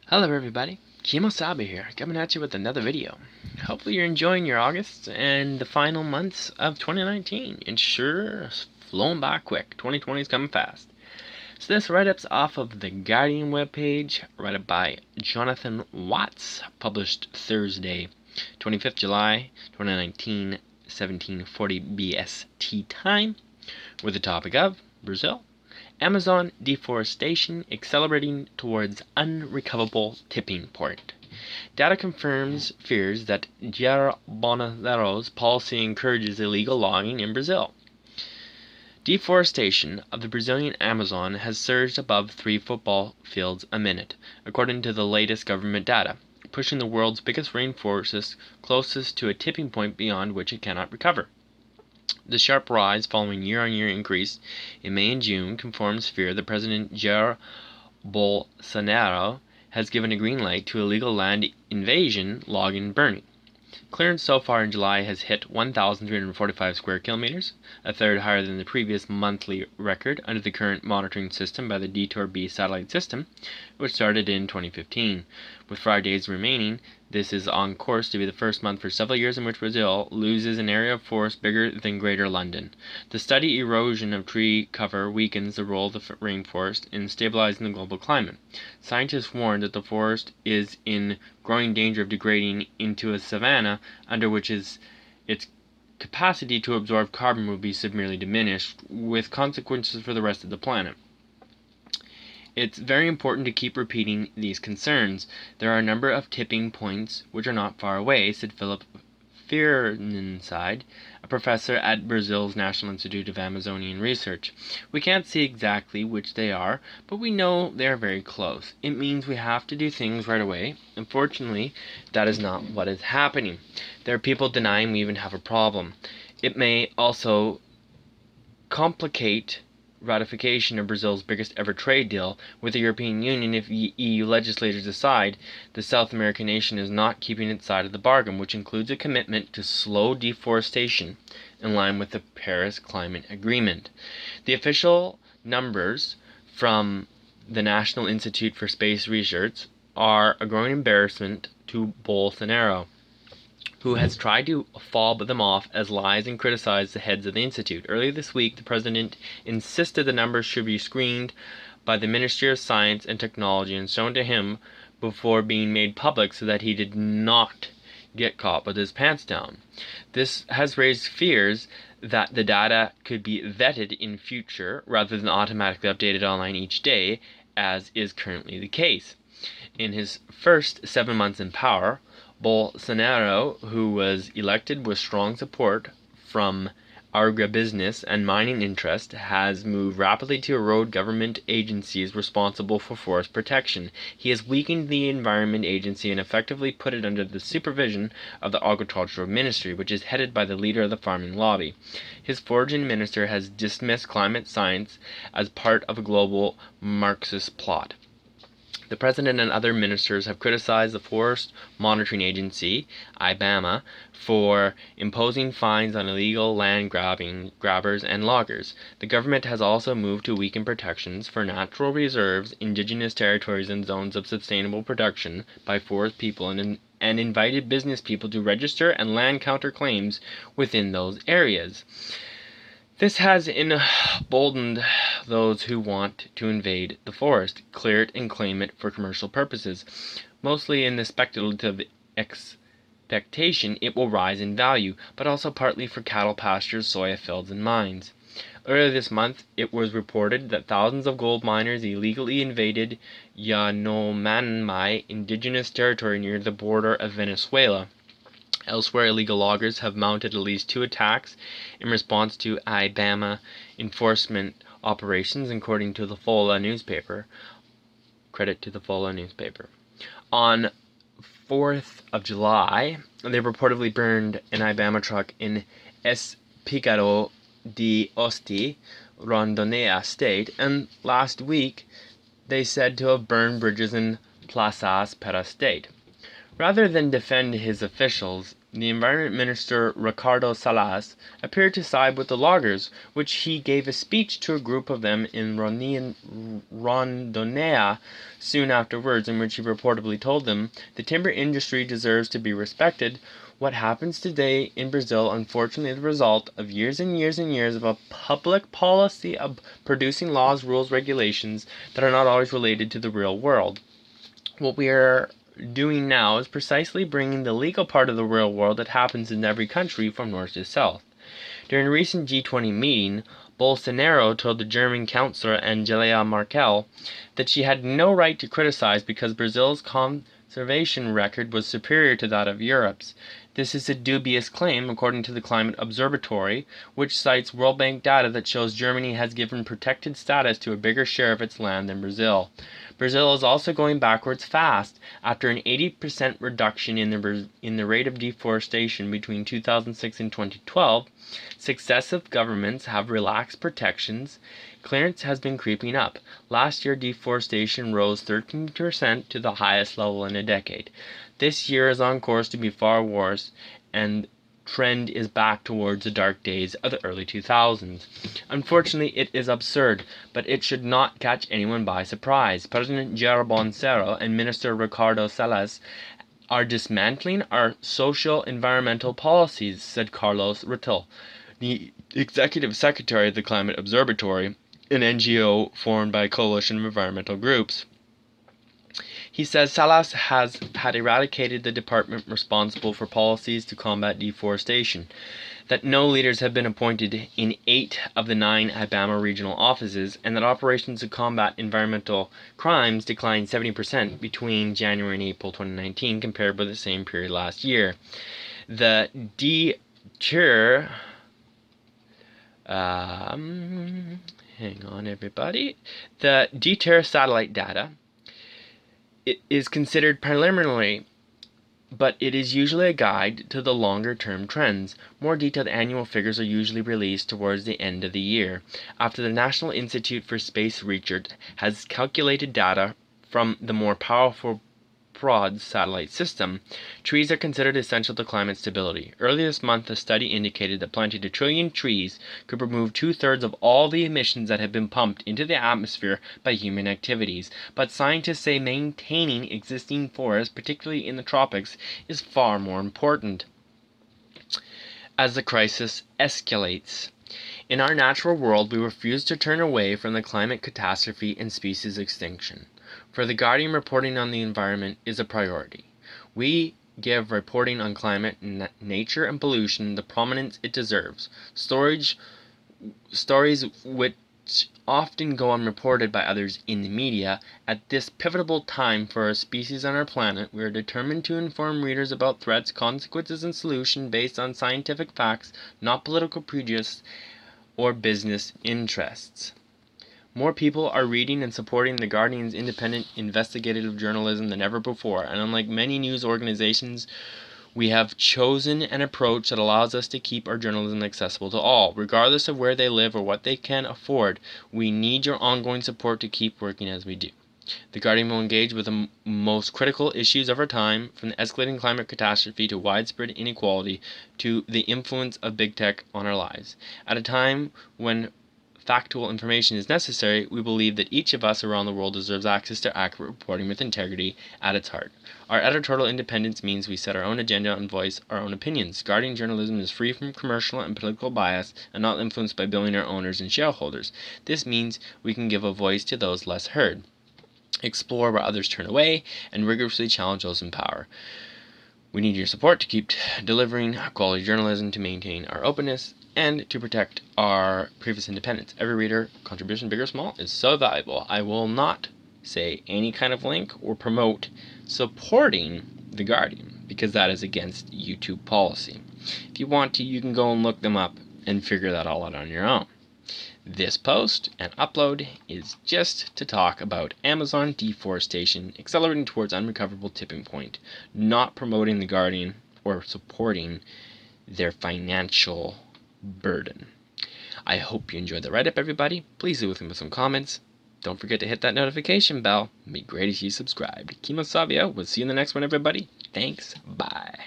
Hello everybody, Kemo Sabi here, coming at you with another video. Hopefully you're enjoying your August and the final months of 2019. It's sure flown by quick. 2020 is coming fast. So this write-up's off of the Guardian webpage, write-up by Jonathan Watts, published Thursday, 25th July 2019, 1740 BST time, with the topic of Brazil. Amazon deforestation accelerating towards unrecoverable tipping point. Data confirms fears that Jair Bolsonaro's policy encourages illegal logging in Brazil. Deforestation of the Brazilian Amazon has surged above 3 football fields a minute, according to the latest government data, pushing the world's biggest rainforest closest to a tipping point beyond which it cannot recover. The sharp rise following year-on-year increase in May and June confirms fear that President Jair Bolsonaro has given a green light to illegal land invasion, logging, and burning. Clearance so far in July has hit 1,345 square kilometers, a third higher than the previous monthly record under the current monitoring system by the Detour B satellite system, which started in 2015. With 5 days remaining, this is on course to be the first month for several years in which Brazil loses an area of forest bigger than Greater London. The steady erosion of tree cover weakens the role of the rainforest in stabilizing the global climate. Scientists warn that the forest is in growing danger of degrading into a savanna, under which its capacity to absorb carbon will be severely diminished, with consequences for the rest of the planet. It's very important to keep repeating these concerns. There are a number of tipping points which are not far away, said Philip Fearnside, a professor at Brazil's National Institute of Amazonian Research. We can't see exactly which they are, but we know they are very close. It means we have to do things right away. Unfortunately, that is not what is happening. There are people denying we even have a problem. It may also complicate ratification of Brazil's biggest ever trade deal with the European Union if EU legislators decide the South American nation is not keeping its side of the bargain, which includes a commitment to slow deforestation in line with the Paris Climate Agreement. The official numbers from the National Institute for Space Research are a growing embarrassment to Bolsonaro, who has tried to fob them off as lies and criticize the heads of the institute. Earlier this week, the president insisted the numbers should be screened by the Ministry of Science and Technology and shown to him before being made public so that he did not get caught with his pants down. This has raised fears that the data could be vetted in future rather than automatically updated online each day, as is currently the case. In his first 7 months in power, Bolsonaro, who was elected with strong support from agribusiness and mining interests, has moved rapidly to erode government agencies responsible for forest protection. He has weakened the Environment Agency and effectively put it under the supervision of the Agricultural Ministry, which is headed by the leader of the farming lobby. His foreign minister has dismissed climate science as part of a global Marxist plot. The president and other ministers have criticized the Forest Monitoring Agency, IBAMA, for imposing fines on illegal land grabbers and loggers. The government has also moved to weaken protections for natural reserves, indigenous territories, and zones of sustainable production by forest people and invited business people to register and land counterclaims within those areas. This has emboldened those who want to invade the forest, clear it, and claim it for commercial purposes. Mostly in the speculative expectation it will rise in value, but also partly for cattle pastures, soya fields, and mines. Earlier this month, it was reported that thousands of gold miners illegally invaded Yanomami indigenous territory near the border of Venezuela. Elsewhere, illegal loggers have mounted at least 2 attacks in response to IBAMA enforcement operations, according to the Folha newspaper. Credit to the Folha newspaper. On 4th of July, they reportedly burned an IBAMA truck in Espigado de Oeste, Rondônia State, and last week they said to have burned bridges in Plazas Pera State. Rather than defend his officials, the Environment Minister Ricardo Salas appeared to side with the loggers, which he gave a speech to a group of them in Rondônia soon afterwards, in which he reportedly told them, "The timber industry deserves to be respected. What happens today in Brazil, unfortunately, is the result of years and years and years of a public policy of producing laws, rules, regulations that are not always related to the real world. What we are doing now is precisely bringing the legal part of the real world that happens in every country from north to south." During a recent G20 meeting, Bolsonaro told the German Chancellor Angela Merkel that she had no right to criticize because Brazil's conservation record was superior to that of Europe's. This is a dubious claim, according to the Climate Observatory, which cites World Bank data that shows Germany has given protected status to a bigger share of its land than Brazil. Brazil is also going backwards fast. After an 80% reduction in the rate of deforestation between 2006 and 2012, successive governments have relaxed protections. Clearance has been creeping up. Last year, deforestation rose 13% to the highest level in a decade. This year is on course to be far worse, and trend is back towards the dark days of the early 2000s. Unfortunately, it is absurd, but it should not catch anyone by surprise. President Jair Bolsonaro and Minister Ricardo Salles are dismantling our social environmental policies, said Carlos Rittel, the executive secretary of the Climate Observatory, an NGO formed by a coalition of environmental groups. He says Salas had eradicated the department responsible for policies to combat deforestation, that no leaders have been appointed in 8 of the 9 Ibama regional offices, and that operations to combat environmental crimes declined 70% between January and April 2019 compared with the same period last year. The The DETER satellite data is considered preliminary, but it is usually a guide to the longer-term trends. More detailed annual figures are usually released towards the end of the year, after the National Institute for Space Research has calculated data from the more powerful broad satellite system. Trees are considered essential to climate stability. Earlier this month, a study indicated that planting 1 trillion trees could remove 2/3 of all the emissions that have been pumped into the atmosphere by human activities. But scientists say maintaining existing forests, particularly in the tropics, is far more important. As the crisis escalates, in our natural world, we refuse to turn away from the climate catastrophe and species extinction. For the Guardian, reporting on the environment is a priority. We give reporting on climate, nature, and pollution the prominence it deserves. Stories which often go unreported by others in the media. At this pivotal time for our species and our planet, we are determined to inform readers about threats, consequences, and solutions based on scientific facts, not political prejudice or business interests. More people are reading and supporting The Guardian's independent investigative journalism than ever before, and unlike many news organizations, we have chosen an approach that allows us to keep our journalism accessible to all, regardless of where they live or what they can afford. We need your ongoing support to keep working as we do. The Guardian will engage with the most critical issues of our time, from the escalating climate catastrophe to widespread inequality to the influence of big tech on our lives. At a time when factual information is necessary, we believe that each of us around the world deserves access to accurate reporting with integrity at its heart. Our editorial independence means we set our own agenda and voice our own opinions. Guardian journalism is free from commercial and political bias and not influenced by billionaire owners and shareholders. This means we can give a voice to those less heard, explore where others turn away, and rigorously challenge those in power. We need your support to keep delivering quality journalism, to maintain our openness, and to protect our previous independence. Every reader contribution, big or small, is so valuable. I will not say any kind of link or promote supporting The Guardian, because that is against YouTube policy. If you want to, you can go and look them up and figure that all out on your own. This post and upload is just to talk about Amazon deforestation accelerating towards unrecoverable tipping point, not promoting The Guardian or supporting their financial burden. I hope you enjoyed the write-up, everybody. Please leave with some comments. Don't forget to hit that notification bell. It'd be great if you subscribed. Kemo Sabi out. We'll see you in the next one, everybody. Thanks. Bye.